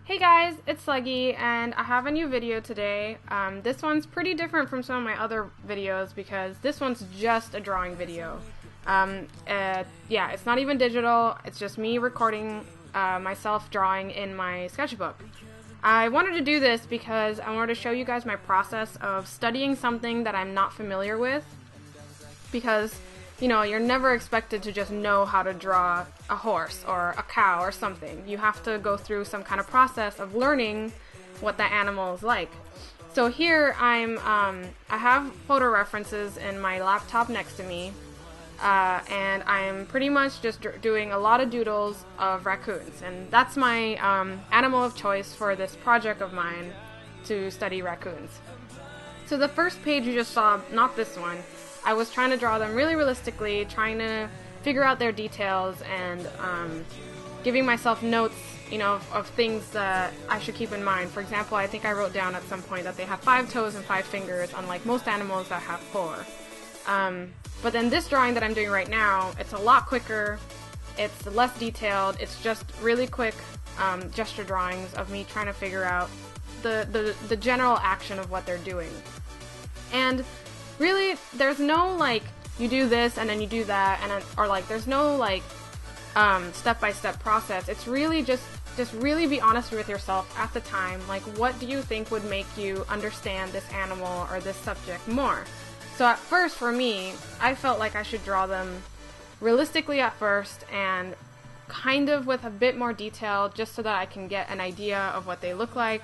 Hey guys, it's Sluggy, and I have a new video today. This one's pretty different from some of my other videos because this one's just a drawing video. Yeah, it's not even digital, it's just me recording myself drawing in my sketchbook. I wanted to do this because I wanted to show you guys my process of studying something that I'm not familiar with, because you know, you're never expected to just know how to draw a horse or a cow or something. You have to go through some kind of process of learning what that animal is like. So here I have photo references in my laptop next to me, and I'm pretty much just doing a lot of doodles of raccoons, and that's my animal of choice for this project of mine to study raccoons. So the first page you just saw, not this one, I was trying to draw them really realistically, trying to figure out their details and giving myself notes, you know, of things that I should keep in mind. For example, I think I wrote down at some point that they have 5 toes and 5 fingers, unlike most animals that have 4. But then this drawing that I'm doing right now, it's a lot quicker, it's less detailed, it's just really quick gesture drawings of me trying to figure out the general action of what they're doing. And really, there's no, like, you do this and then you do that, and or like, there's no, like, step-by-step process. It's really just really be honest with yourself at the time. Like, what do you think would make you understand this animal or this subject more? So at first, for me, I felt like I should draw them realistically at first and kind of with a bit more detail, just so that I can get an idea of what they look like.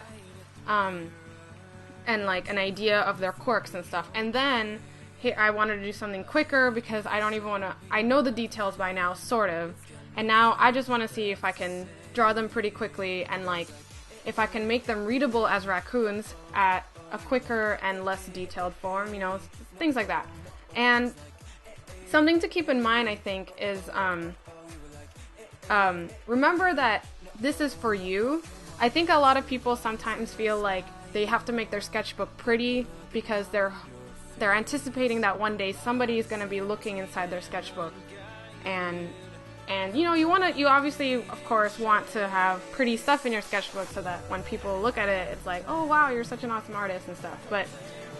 And like an idea of their quirks and stuff. And then here I wanted to do something quicker because I don't even want to, I know the details by now, sort of, and now I just want to see if I can draw them pretty quickly and like if I can make them readable as raccoons at a quicker and less detailed form, you know, things like that. And something to keep in mind, I think, is remember that this is for you. I think a lot of people sometimes feel like they have to make their sketchbook pretty because they're anticipating that one day somebody is going to be looking inside their sketchbook, and you know, you obviously of course want to have pretty stuff in your sketchbook so that when people look at it, it's like, oh wow, you're such an awesome artist and stuff. But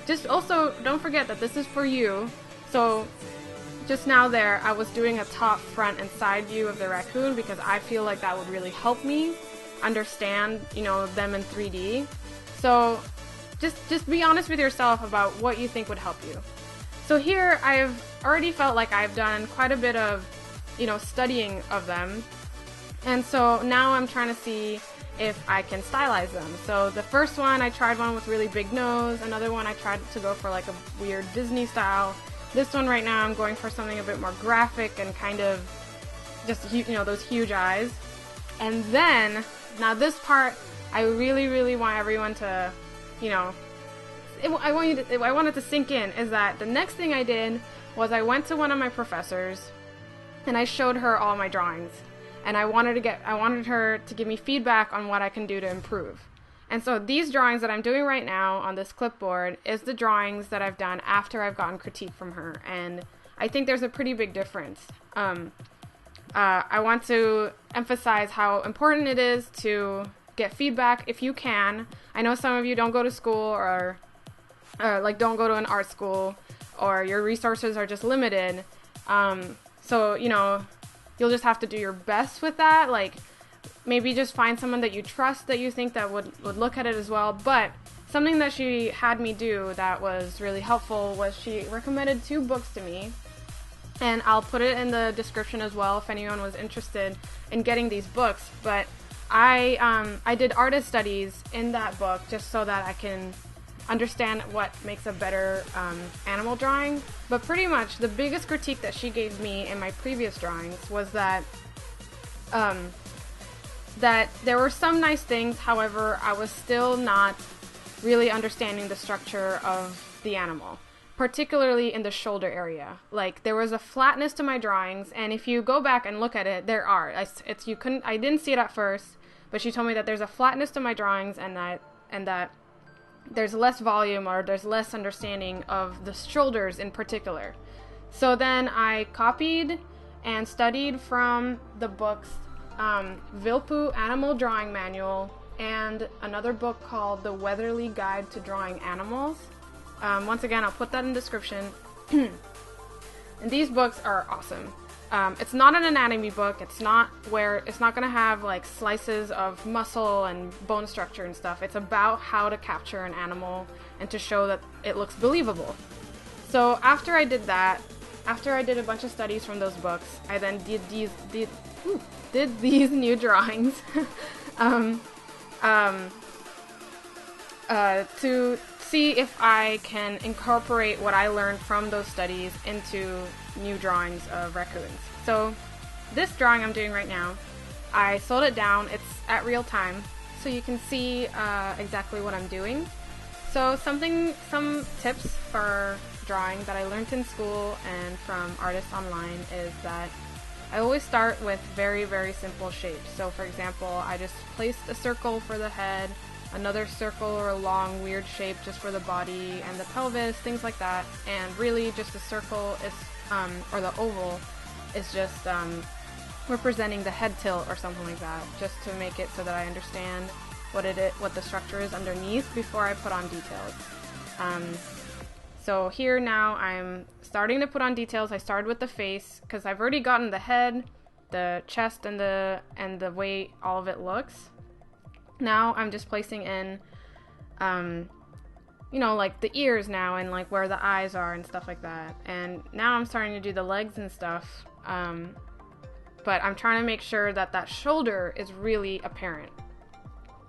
just also don't forget that this is for you. So just now there, I was doing a top, front, and side view of the raccoon because I feel like that would really help me understand, you know, them in 3D. So just be honest with yourself about what you think would help you. So here I've already felt like I've done quite a bit of, you know, studying of them. And so now I'm trying to see if I can stylize them. So the first one, I tried one with really big nose. Another one I tried to go for like a weird Disney style. This one right now I'm going for something a bit more graphic and kind of just, you know, those huge eyes. And then, now this part, I really want everyone to, you know, I want it to sink in, is that the next thing I did was I went to one of my professors and I showed her all my drawings, and I wanted her to give me feedback on what I can do to improve. And so these drawings that I'm doing right now on this clipboard is the drawings that I've done after I've gotten critique from her, and I think there's a pretty big difference. I want to emphasize how important it is to get feedback if you can. I know some of you don't go to school or like don't go to an art school, or your resources are just limited. So, you know, you'll just have to do your best with that. Like, maybe just find someone that you trust that you think that would look at it as well. But something that she had me do that was really helpful was she recommended 2 books to me. And I'll put it in the description as well if anyone was interested in getting these books. But I did artist studies in that book just so that I can understand what makes a better animal drawing. But pretty much the biggest critique that she gave me in my previous drawings was that that there were some nice things, however, I was still not really understanding the structure of the animal, particularly in the shoulder area. Like, there was a flatness to my drawings, and if you go back and look at it, there are. I didn't see it at first, but she told me that there's a flatness to my drawings and that there's less volume, or there's less understanding of the shoulders in particular. So then I copied and studied from the books Vilpu Animal Drawing Manual and another book called The Weatherly Guide to Drawing Animals. Once again, I'll put that in the description. And these books are awesome. It's not an anatomy book. It's not gonna have like slices of muscle and bone structure and stuff. It's about how to capture an animal and to show that it looks believable. So after I did that, after I did a bunch of studies from those books, I then did these new drawings to see if I can incorporate what I learned from those studies into new drawings of raccoons. So this drawing I'm doing right now, I slowed it down. It's at real time, so you can see exactly what I'm doing. So some tips for drawing that I learned in school and from artists online is that I always start with very, very simple shapes. So for example, I just placed a circle for the head, another circle or a long weird shape just for the body and the pelvis, things like that. And really just a circle is, or the oval is just representing the head tilt or something like that, just to make it so that I understand what the structure is underneath before I put on details. So here now I'm starting to put on details. I started with the face because I've already gotten the head, the chest, and the way all of it looks. Now I'm just placing in, you know, like the ears now and like where the eyes are and stuff like that. And now I'm starting to do the legs and stuff. But I'm trying to make sure that that shoulder is really apparent.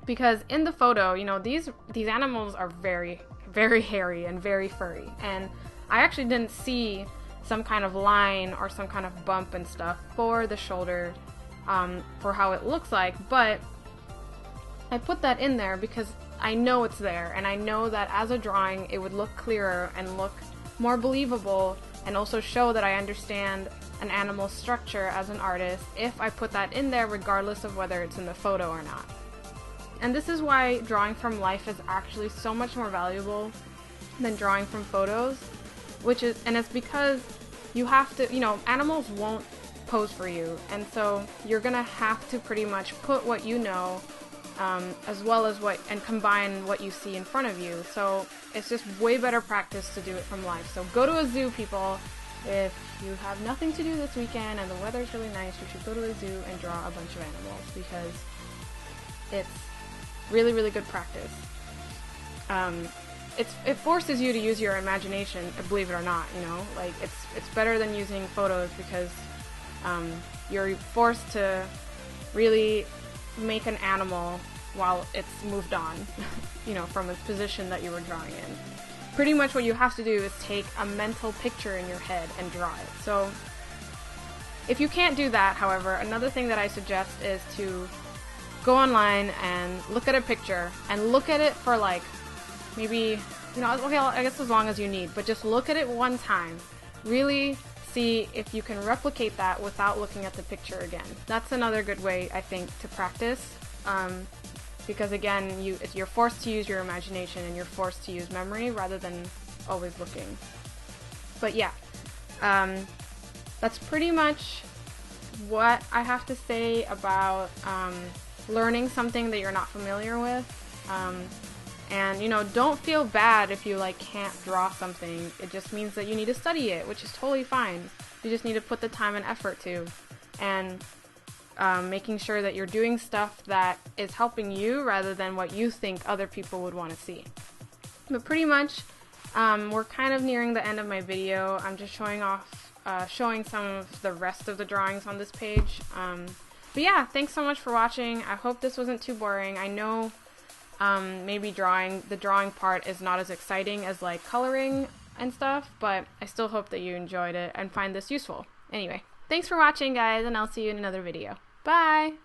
Because in the photo, you know, these animals are very, very hairy and very furry. And I actually didn't see some kind of line or some kind of bump and stuff for the shoulder, for how it looks like. But I put that in there because I know it's there. And I know that as a drawing, it would look clearer and look more believable and also show that I understand an animal's structure as an artist if I put that in there regardless of whether it's in the photo or not. And this is why drawing from life is actually so much more valuable than drawing from photos, and it's because you have to, you know, animals won't pose for you, and so you're gonna have to pretty much put what you know, as well as and combine what you see in front of you. So it's just way better practice to do it from life. So go to a zoo, people. If you have nothing to do this weekend and the weather's really nice, you should go to a zoo and draw a bunch of animals because it's really, really good practice. It forces you to use your imagination, believe it or not, you know, like it's better than using photos because you're forced to really make an animal while it's moved on, you know, from its position that you were drawing in. Pretty much what you have to do is take a mental picture in your head and draw it. So if you can't do that, however, another thing that I suggest is to go online and look at a picture and look at it for like maybe, you know, okay, I guess as long as you need, but just look at it one time. Really see if you can replicate that without looking at the picture again. That's another good way, I think, to practice, because again, you're forced to use your imagination and you're forced to use memory rather than always looking. But yeah, that's pretty much what I have to say about learning something that you're not familiar with. And you know, don't feel bad if you like can't draw something. It just means that you need to study it, which is totally fine. You just need to put the time and effort to, and making sure that you're doing stuff that is helping you rather than what you think other people would want to see. But pretty much, we're kind of nearing the end of my video. I'm just showing some of the rest of the drawings on this page. But yeah, thanks so much for watching. I hope this wasn't too boring. I know maybe the drawing part is not as exciting as like coloring and stuff, but I still hope that you enjoyed it and find this useful. Anyway, thanks for watching, guys, and I'll see you in another video. Bye!